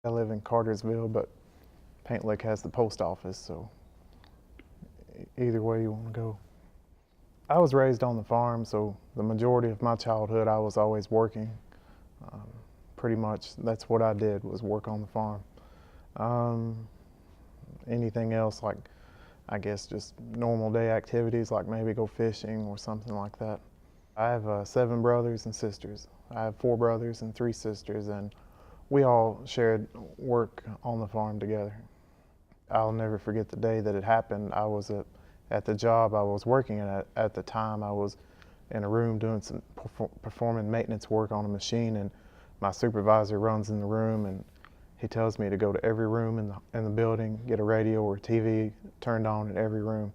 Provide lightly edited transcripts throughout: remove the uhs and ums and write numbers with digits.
I live in Cartersville, but Paint Lick has the post office, so either way you want to go. I was raised on the farm, so the majority of my childhood I was always working. Um, Pretty much that's what I did, was work on the farm. Um, Anything else, like I guess just normal day activities, like maybe go fishing or something like that. I have 7 brothers and sisters. I have 4 brothers and 3 sisters, and we all shared work on the farm together. I'll never forget the day that it happened. I was at the job I was working at the time. I was in a room doing some performing maintenance work on a machine, and my supervisor runs in the room and he tells me to go to every room in the building, get a radio or TV turned on in every room.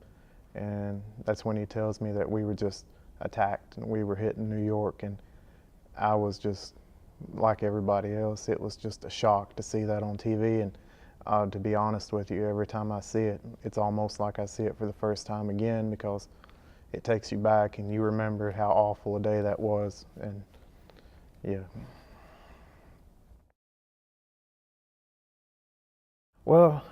And that's when he tells me that we were just attacked and we were hit in New York. And I was just like everybody else. It was just a shock to see that on TV. And to be honest with you, every time I see it, it's almost like I see it for the first time again, because it takes you back and you remember how awful a day that was. And yeah. Well,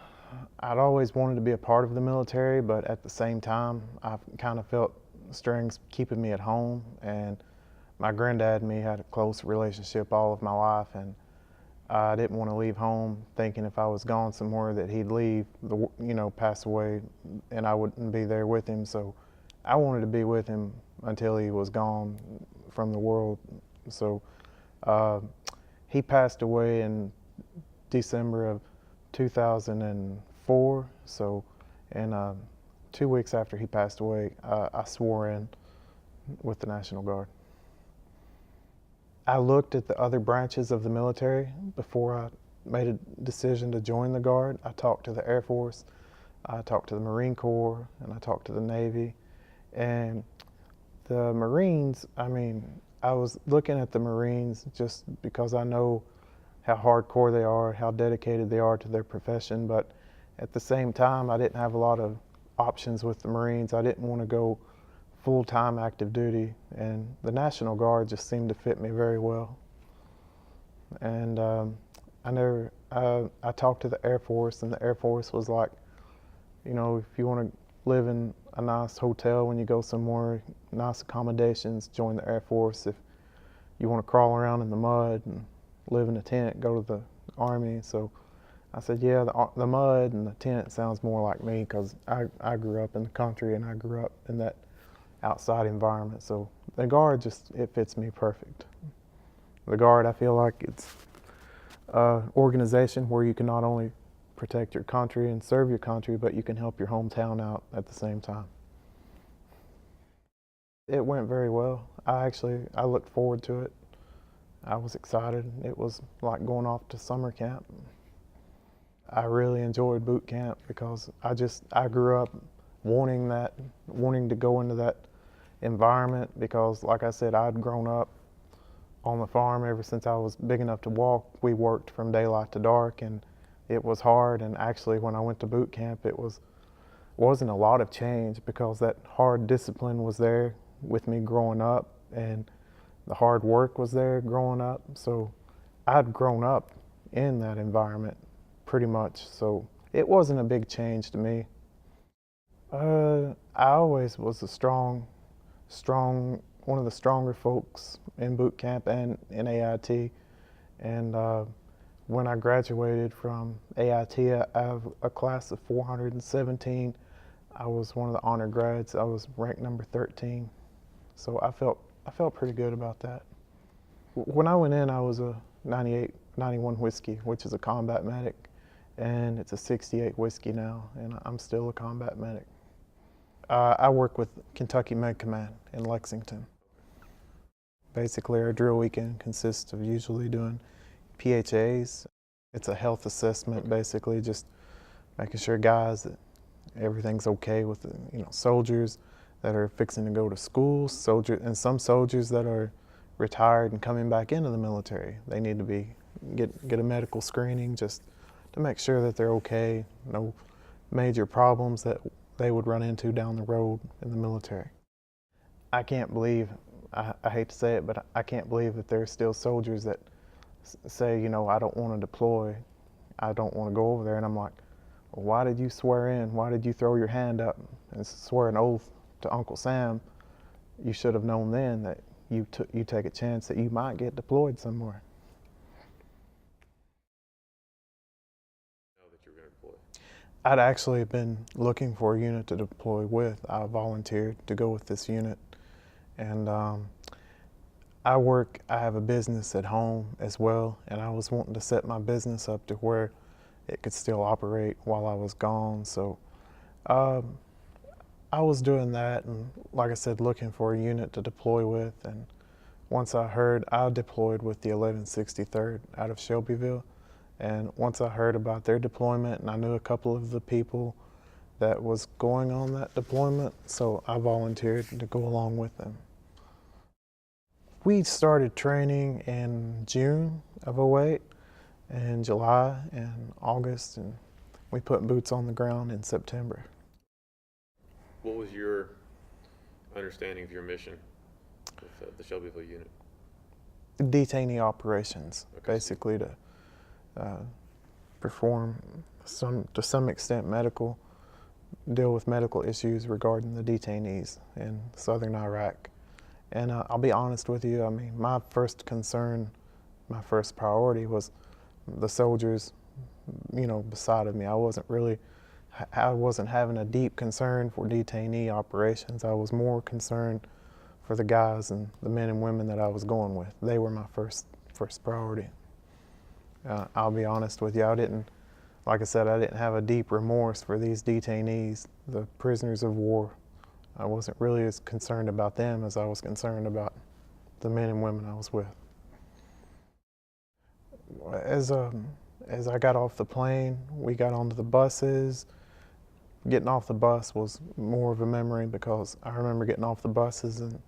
I'd always wanted to be a part of the military, but at the same time, I kind of felt strings keeping me at home. And my granddad and me had a close relationship all of my life, and I didn't want to leave home thinking if I was gone somewhere that he'd leave, pass away, and I wouldn't be there with him. So I wanted to be with him until he was gone from the world. So uh, he passed away in December of 2004. So, and 2 weeks after he passed away, I swore in with the National Guard. I looked at the other branches of the military before I made a decision to join the Guard. I talked to the Air Force, I talked to the Marine Corps, and I talked to the Navy. And the Marines, I was looking at the Marines just because I know how hardcore they are, how dedicated they are to their profession. But at the same time, I didn't have a lot of options with the Marines. I didn't want to go full-time active duty, and the National Guard just seemed to fit me very well. And I talked to the Air Force, and the Air Force was like, if you want to live in a nice hotel when you go somewhere, nice accommodations, join the Air Force. If you want to crawl around in the mud and live in a tent, go to the Army. So I said, yeah, the mud and the tent sounds more like me, because I grew up in the country and I grew up in that outside environment. So the Guard it fits me perfect. The Guard, I feel like it's an organization where you can not only protect your country and serve your country, but you can help your hometown out at the same time. It went very well. I looked forward to it. I was excited. It was like going off to summer camp. I really enjoyed boot camp because I grew up wanting to go into that environment, because like I said, I'd grown up on the farm ever since I was big enough to walk. We worked from daylight to dark, and it was hard. And actually when I went to boot camp, wasn't a lot of change, because that hard discipline was there with me growing up, and the hard work was there growing up. So I'd grown up in that environment pretty much. So it wasn't a big change to me. I always was one of the stronger folks in boot camp and in AIT. And when I graduated from AIT, I have a class of 417. I was one of the honor grads. I was ranked number 13. So I felt pretty good about that. When I went in, I was a 98, 91 whiskey, which is a combat medic, and it's a 68 whiskey now, and I'm still a combat medic. I work with Kentucky Med Command in Lexington. Basically, our drill weekend consists of usually doing PHAs. It's a health assessment, basically, just making sure guys that everything's okay with the soldiers that are fixing to go to school, and some soldiers that are retired and coming back into the military. They need to get a medical screening just to make sure that they're okay, no major problems that they would run into down the road in the military. I can't believe, I hate to say it, but I can't believe that there are still soldiers that say, I don't want to deploy, I don't want to go over there. And I'm like, well, why did you swear in? Why did you throw your hand up and swear an oath to Uncle Sam? You should have known then that you take a chance that you might get deployed somewhere. Know that you were going to deploy? I'd actually been looking for a unit to deploy with. I volunteered to go with this unit. And I have a business at home as well, and I was wanting to set my business up to where it could still operate while I was gone. So I was doing that, and like I said, looking for a unit to deploy with. And once I heard, I deployed with the 1163rd out of Shelbyville. And once I heard about their deployment, and I knew a couple of the people that was going on that deployment, so I volunteered to go along with them. We started training in June of '08, and July and August, and we put boots on the ground in September. What was your understanding of your mission with the Shelbyville unit? Detainee operations, Okay. basically to perform to some extent deal with medical issues regarding the detainees in southern Iraq. And I'll be honest with you, I mean, my first concern, my first priority was the soldiers, beside of me. I wasn't having a deep concern for detainee operations. I was more concerned for the guys and the men and women that I was going with. They were my first priority. I'll be honest with you, like I said, I didn't have a deep remorse for these detainees, the prisoners of war. I wasn't really as concerned about them as I was concerned about the men and women I was with. As I got off the plane, we got onto the buses. Getting off the bus was more of a memory because I remember getting off the buses and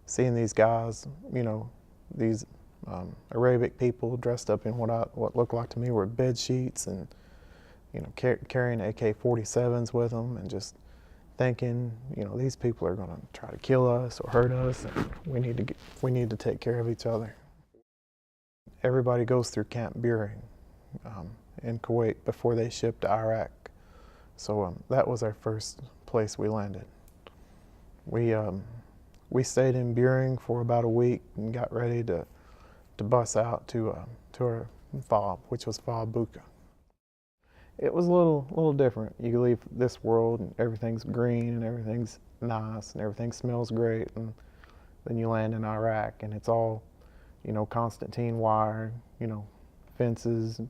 seeing these guys, these Arabic people dressed up in what looked like to me were bed sheets, and carrying AK-47s with them, and just thinking, these people are going to try to kill us or hurt us, and we need to take care of each other. Everybody goes through Camp Buehring in Kuwait before they ship to Iraq. So that was our first place we landed. We stayed in Buehring for about a week and got ready to bus out to our FOB, which was FOB Bucca. It was a little different. You leave this world and everything's green and everything's nice and everything smells great, and then you land in Iraq and it's all, Constantine wire, fences.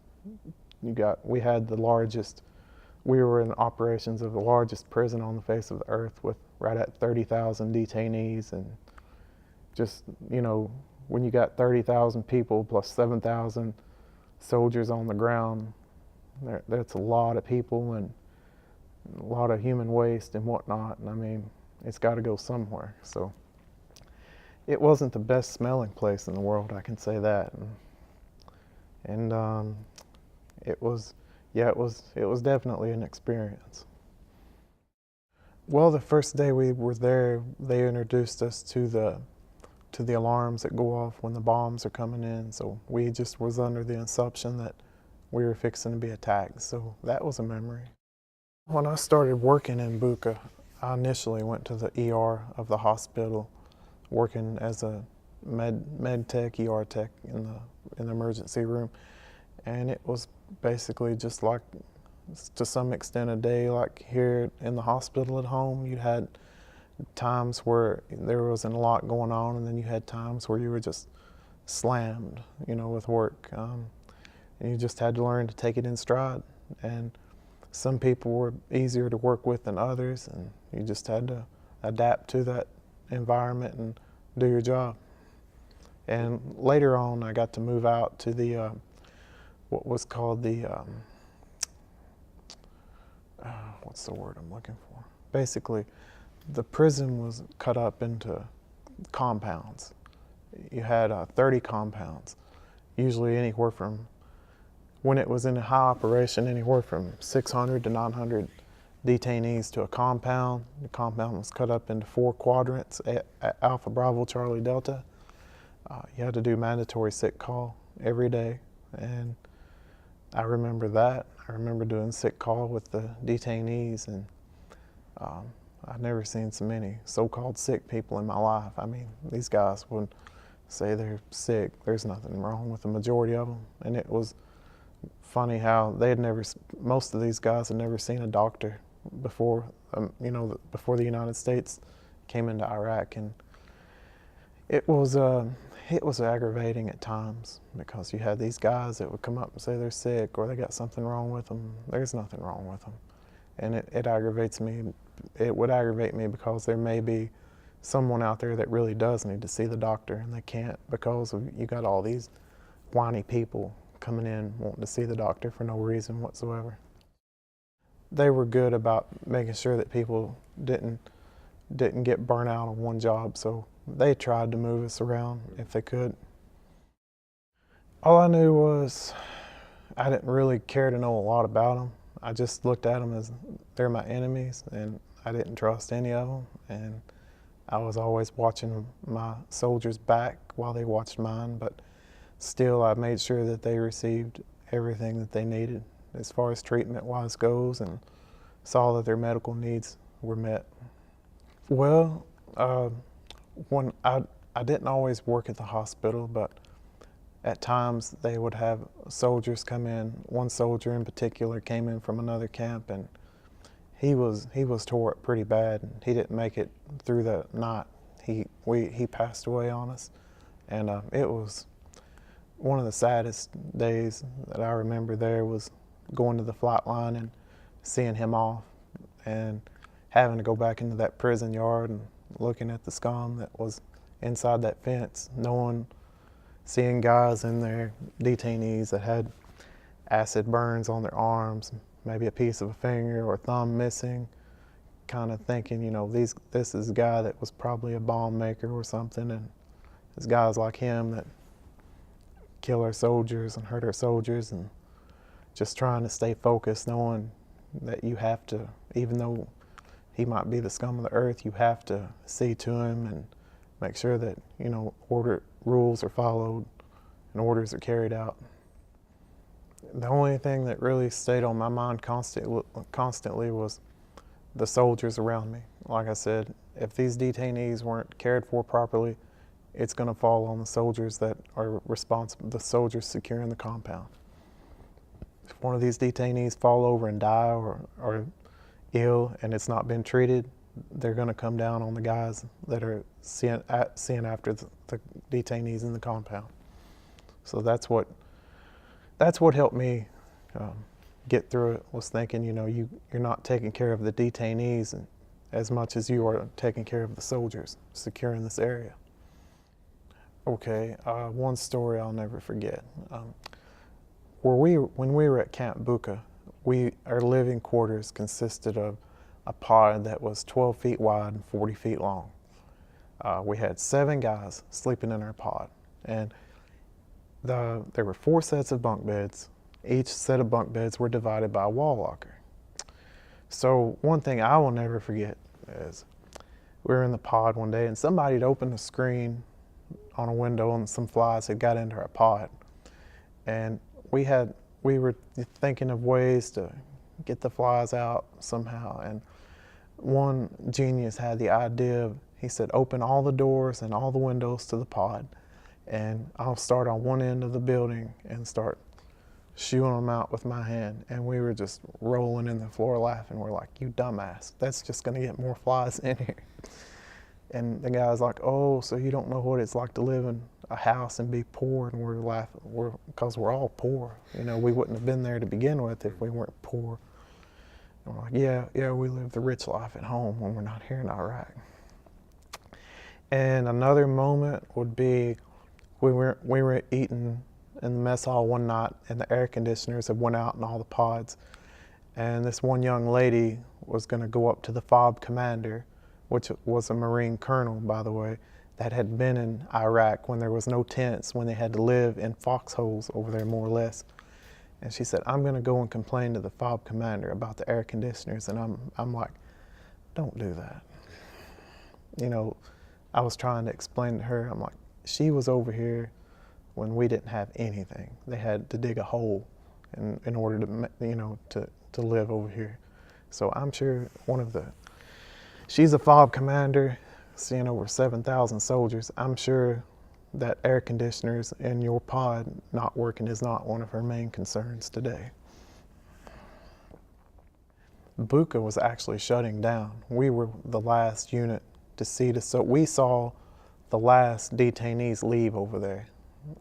We had the largest. We were in operations of the largest prison on the face of the earth, with right at 30,000 detainees, and just, when you got 30,000 people plus 7,000 soldiers on the ground, that's a lot of people and a lot of human waste and whatnot. And I mean, it's got to go somewhere. So it wasn't the best smelling place in the world, I can say that. And it was definitely an experience. Well, the first day we were there, they introduced us to the alarms that go off when the bombs are coming in. So we just was under the assumption that we were fixing to be attacked. So that was a memory. When I started working in Bucca, I initially went to the ER of the hospital, working as a med tech, ER tech in the emergency room. And it was basically just like, to some extent, a day like here in the hospital at home. You had times where there wasn't a lot going on, and then you had times where you were just slammed, with work. And you just had to learn to take it in stride. And some people were easier to work with than others, and you just had to adapt to that environment and do your job. And later on, I got to move out to the what was called the what's the word I'm looking for? Basically, the prison was cut up into compounds. You had 30 compounds, usually anywhere from, when it was in a high operation, anywhere from 600 to 900 detainees to a compound. The compound was cut up into 4 quadrants, Alpha, Bravo, Charlie, Delta. You had to do mandatory sick call every day, and I remember that. I remember doing sick call with the detainees, and I've never seen so many so-called sick people in my life. I mean, these guys would say they're sick. There's nothing wrong with the majority of them. And it was funny how they had never, most of these guys had never seen a doctor before, before the United States came into Iraq. And it was aggravating at times, because you had these guys that would come up and say they're sick or they got something wrong with them. There's nothing wrong with them. And it aggravates me. It would aggravate me because there may be someone out there that really does need to see the doctor, and they can't because you got all these whiny people coming in wanting to see the doctor for no reason whatsoever. They were good about making sure that people didn't get burnt out on one job, so they tried to move us around if they could. All I knew was I didn't really care to know a lot about them. I just looked at them as they're my enemies, and I didn't trust any of them. And I was always watching my soldiers' back while they watched mine, but still I made sure that they received everything that they needed as far as treatment-wise goes, and saw that their medical needs were met. Well, when I didn't always work at the hospital, but at times they would have soldiers come in. One soldier in particular came in from another camp, and he was tore up pretty bad. He didn't make it through the night. He passed away on us, and it was one of the saddest days that I remember. There was going to the flight line and seeing him off, and having to go back into that prison yard and looking at the scum that was inside that fence, seeing guys in there, detainees that had acid burns on their arms, maybe a piece of a finger or a thumb missing, kind of thinking, this is a guy that was probably a bomb maker or something, and there's guys like him that kill our soldiers and hurt our soldiers, and just trying to stay focused, knowing that you have to, even though he might be the scum of the earth, you have to see to him and make sure that, rules are followed and orders are carried out. The only thing that really stayed on my mind constantly was the soldiers around me. Like I said, if these detainees weren't cared for properly, it's going to fall on the soldiers that are responsible, the soldiers securing the compound. If one of these detainees fall over and die or are ill and it's not been treated, they're going to come down on the guys that are seeing after the detainees in the compound. So that's what helped me get through it, was thinking, you're not taking care of the detainees as much as you are taking care of the soldiers securing this area. Okay, one story I'll never forget. When we were at Camp Bucca, our living quarters consisted of a pod that was 12 feet wide and 40 feet long. We had 7 guys sleeping in our pod, and there were 4 sets of bunk beds. Each set of bunk beds were divided by a wall locker. So one thing I will never forget is we were in the pod one day, and somebody had opened a screen on a window, and some flies had got into our pod. And we were thinking of ways to get the flies out somehow, and one genius had the idea he said, open all the doors and all the windows to the pod, and I'll start on one end of the building and start shooing them out with my hand. And we were just rolling in the floor laughing. We're like, you dumbass, that's just gonna get more flies in here. And the guy's like, oh, so you don't know what it's like to live in a house and be poor? And we're laughing, because we're all poor. We wouldn't have been there to begin with if we weren't poor. And we're like, yeah, we live the rich life at home when we're not here in Iraq. And another moment would be, we were eating in the mess hall one night, and the air conditioners had went out in all the pods. And this one young lady was going to go up to the FOB commander, which was a Marine colonel, by the way, that had been in Iraq when there was no tents, when they had to live in foxholes over there, more or less. And she said, I'm going to go and complain to the FOB commander about the air conditioners. And I'm like, don't do that. I was trying to explain to her, I'm like, she was over here when we didn't have anything. They had to dig a hole in order to to live over here. So I'm sure she's a FOB commander, seeing over 7,000 soldiers. I'm sure that air conditioners in your pod not working is not one of her main concerns today. Bucha was actually shutting down. We were the last unit to see this, so we saw the last detainees leave over there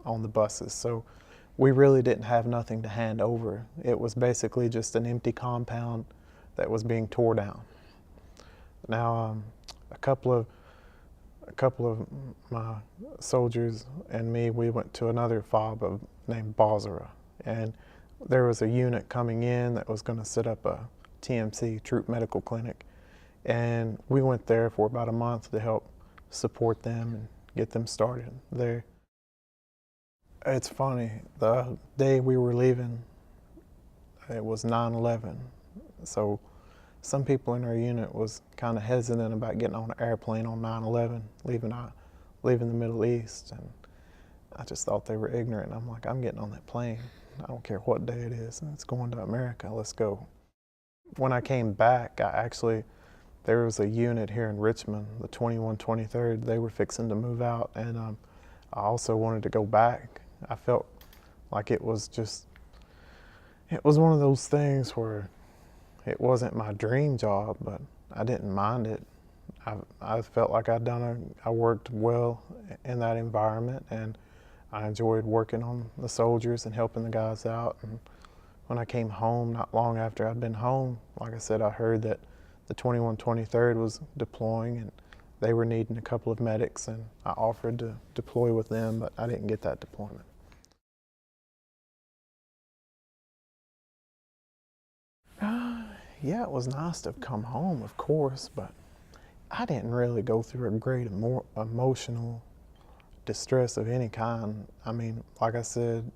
on the buses. So we really didn't have nothing to hand over. It was basically just an empty compound that was being tore down. Now, a couple of my soldiers and me, we went to another FOB named Basra, and there was a unit coming in that was going to set up a TMC, Troop Medical Clinic, and we went there for about a month to help support them and get them started there. It's funny, the day we were leaving, it was 9/11, so some people in our unit was kind of hesitant about getting on an airplane on 9/11, leaving the Middle East, and I just thought they were ignorant. I'm like, I'm getting on that plane. I don't care what day it is. It's going to America. Let's go. When I came back, there was a unit here in Richmond, the 2123rd. They were fixing to move out, and I also wanted to go back. I felt like it was one of those things where it wasn't my dream job, but I didn't mind it. I felt like I worked well in that environment, and I enjoyed working on the soldiers and helping the guys out. And when I came home, not long after I'd been home, like I said, I heard that the 2123rd was deploying and they were needing a couple of medics, and I offered to deploy with them, but I didn't get that deployment. Yeah, it was nice to come home, of course, but I didn't really go through a great emotional distress of any kind. I mean, like I said,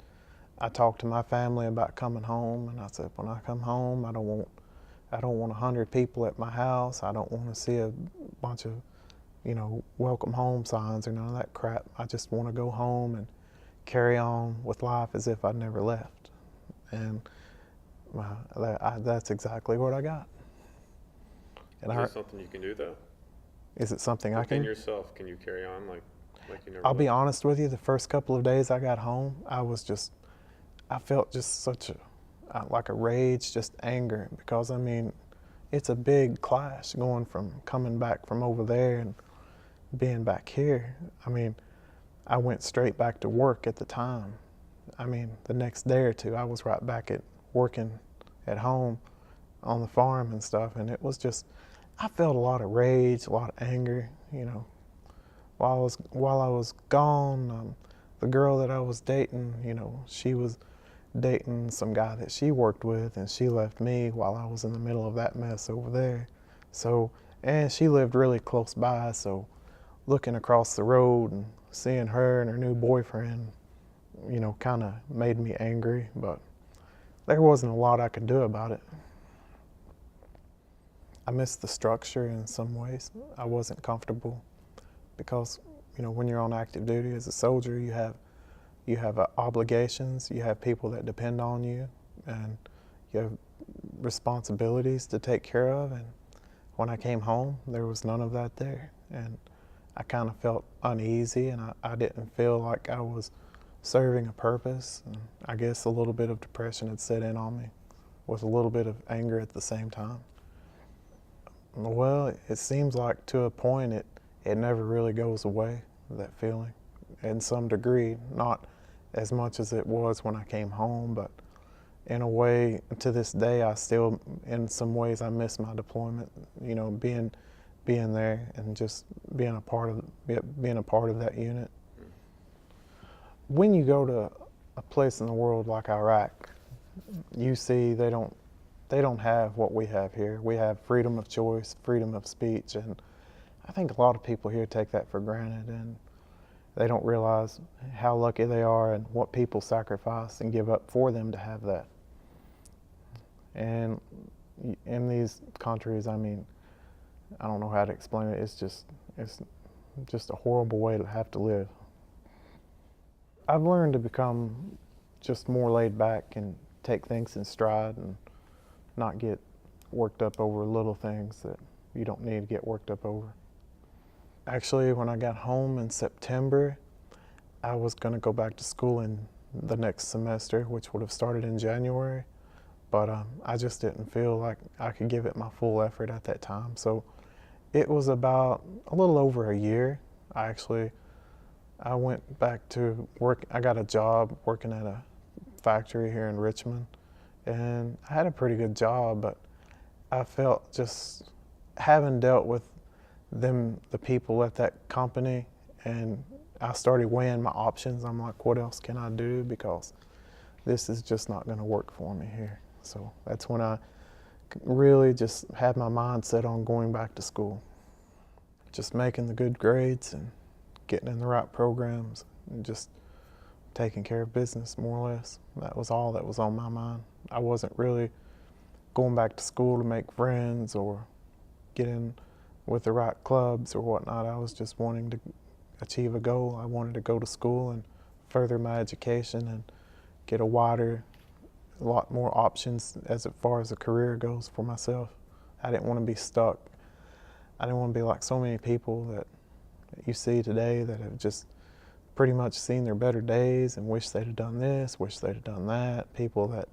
I talked to my family about coming home, and I said, when I come home, I don't want 100 people at my house. I don't want to see a bunch of, welcome home signs or none of that crap. I just want to go home and carry on with life as if I'd never left. And that's exactly what I got. And is that something you can do, though? Is it something I can? Within yourself, can you carry on like you never I'll left? be honest with you, the first couple of days I got home, I felt just like a rage, just anger, because I mean, it's a big clash going from coming back from over there and being back here. I mean, I went straight back to work at the time. I mean, the next day or two, I was right back at working at home on the farm and stuff, and it was just, I felt a lot of rage, a lot of anger, While I was gone, the girl that I was dating, she was dating some guy that she worked with, and she left me while I was in the middle of that mess over there. So, and she lived really close by, so looking across the road and seeing her and her new boyfriend, kind of made me angry, but there wasn't a lot I could do about it. I missed the structure in some ways. I wasn't comfortable because, when you're on active duty as a soldier, you have obligations, you have people that depend on you, and you have responsibilities to take care of. And when I came home, there was none of that there, and I kind of felt uneasy, and I didn't feel like I was serving a purpose. And I guess a little bit of depression had set in on me with a little bit of anger at the same time. Well, it seems like to a point it never really goes away, that feeling, in some degree. Not as much as it was when I came home, but in a way, to this day, I still, in some ways, I miss my deployment. Being there and just being a part of that unit. When you go to a place in the world like Iraq, you see they don't have what we have here. We have freedom of choice, freedom of speech, and I think a lot of people here take that for granted, and they don't realize how lucky they are and what people sacrifice and give up for them to have that. And in these countries, I mean, I don't know how to explain it. It's just a horrible way to have to live. I've learned to become just more laid back and take things in stride and not get worked up over little things that you don't need to get worked up over. Actually, when I got home in September, I was going to go back to school in the next semester, which would have started in January, but I just didn't feel like I could give it my full effort at that time. So it was about a little over a year. I went back to work. I got a job working at a factory here in Richmond, and I had a pretty good job, but I felt just having dealt with the people at that company, and I started weighing my options. I'm like, what else can I do? Because this is just not going to work for me here. So that's when I really just had my mind set on going back to school. Just making the good grades and getting in the right programs and just taking care of business, more or less. That was all that was on my mind. I wasn't really going back to school to make friends or get in with the right clubs or whatnot. I was just wanting to achieve a goal. I wanted to go to school and further my education and get a lot more options as far as a career goes for myself. I didn't want to be stuck. I didn't want to be like so many people that you see today that have just pretty much seen their better days and wish they'd have done this, wish they'd have done that. People that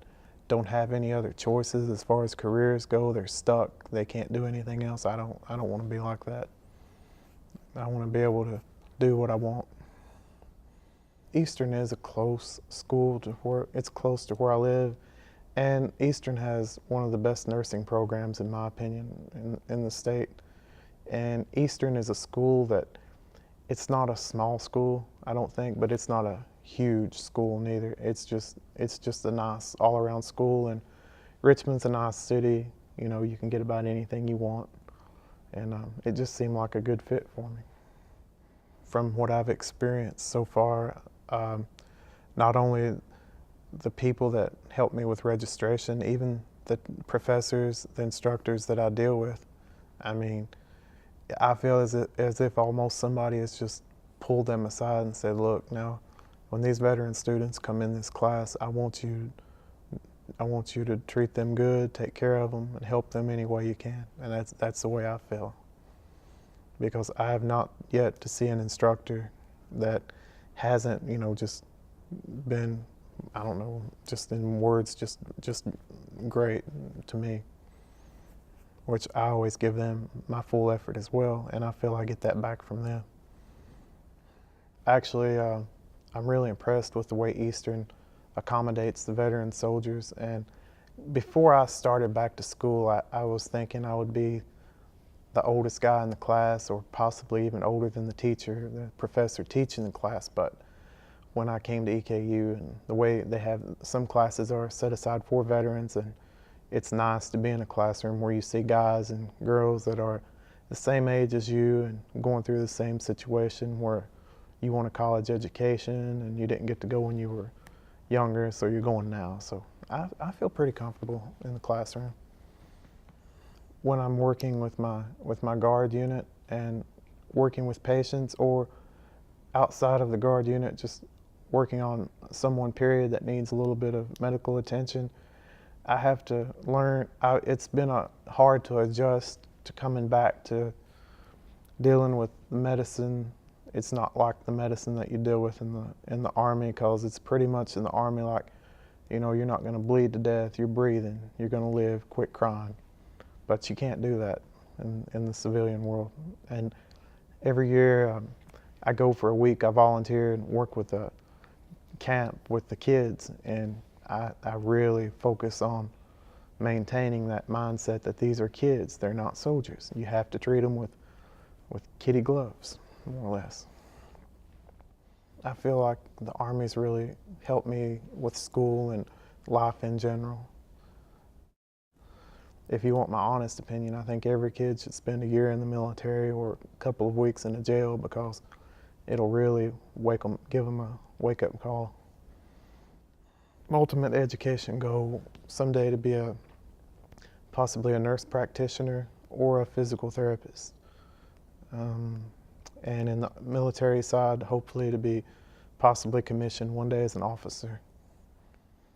don't have any other choices as far as careers go. They're stuck. They can't do anything else. I don't want to be like that. I want to be able to do what I want. Eastern is a close school to where it's close to where I live, and Eastern has one of the best nursing programs, in my opinion, in the state. And Eastern is a school that it's not a small school, I don't think, but it's not a huge school neither. It's just a nice all-around school, and Richmond's a nice city. You know, you can get about anything you want, and it just seemed like a good fit for me. From what I've experienced so far, not only the people that help me with registration, even the professors, the instructors that I deal with, I mean, I feel as if almost somebody has just pulled them aside and said, look, now, when these veteran students come in this class, I want you to treat them good, take care of them, and help them any way you can. And that's the way I feel. Because I have not yet to see an instructor that hasn't, you know, just been, I don't know, just in words, just great to me. Which I always give them my full effort as well, and I feel I get that back from them. Actually, I'm really impressed with the way Eastern accommodates the veteran soldiers. And before I started back to school, I was thinking I would be the oldest guy in the class, or possibly even older than the teacher, the professor teaching the class. But when I came to EKU, and the way they have, some classes are set aside for veterans, and it's nice to be in a classroom where you see guys and girls that are the same age as you and going through the same situation where you want a college education and you didn't get to go when you were younger, so you're going now. So I feel pretty comfortable in the classroom. When I'm working with my guard unit and working with patients, or outside of the guard unit, just working on someone, period, that needs a little bit of medical attention, I have to learn. It's been hard to adjust to coming back to dealing with medicine. It's not like the medicine that you deal with in the Army, because it's pretty much in the Army like, you know, you're not going to bleed to death. You're breathing. You're going to live. Quit crying. But you can't do that in the civilian world. And every year I go for a week. I volunteer and work with a camp with the kids, and I really focus on maintaining that mindset that these are kids. They're not soldiers. You have to treat them with kitty gloves, more or less. I feel like the Army's really helped me with school and life in general. If you want my honest opinion, I think every kid should spend a year in the military or a couple of weeks in a jail, because it'll really give them a wake-up call. My ultimate education goal someday to be possibly a nurse practitioner or a physical therapist. And in the military side, hopefully to be possibly commissioned one day as an officer.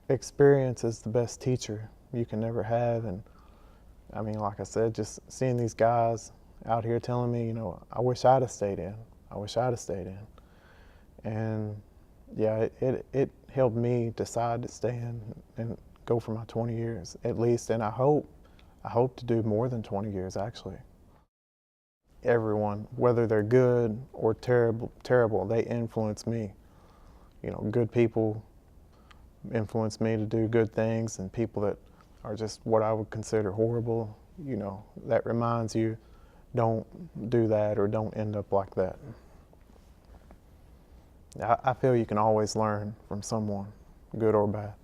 experience is the best teacher you can ever have. And I mean, like I said, just seeing these guys out here telling me, you know, I wish I'd have stayed in. I wish I'd have stayed in. And yeah, it helped me decide to stay in and go for my 20 years at least. And I hope to do more than 20 years actually. Everyone, whether they're good or terrible, they influence me. You know, good people influence me to do good things, and people that are just what I would consider horrible, you know, that reminds you, don't do that or don't end up like that. I feel you can always learn from someone, good or bad.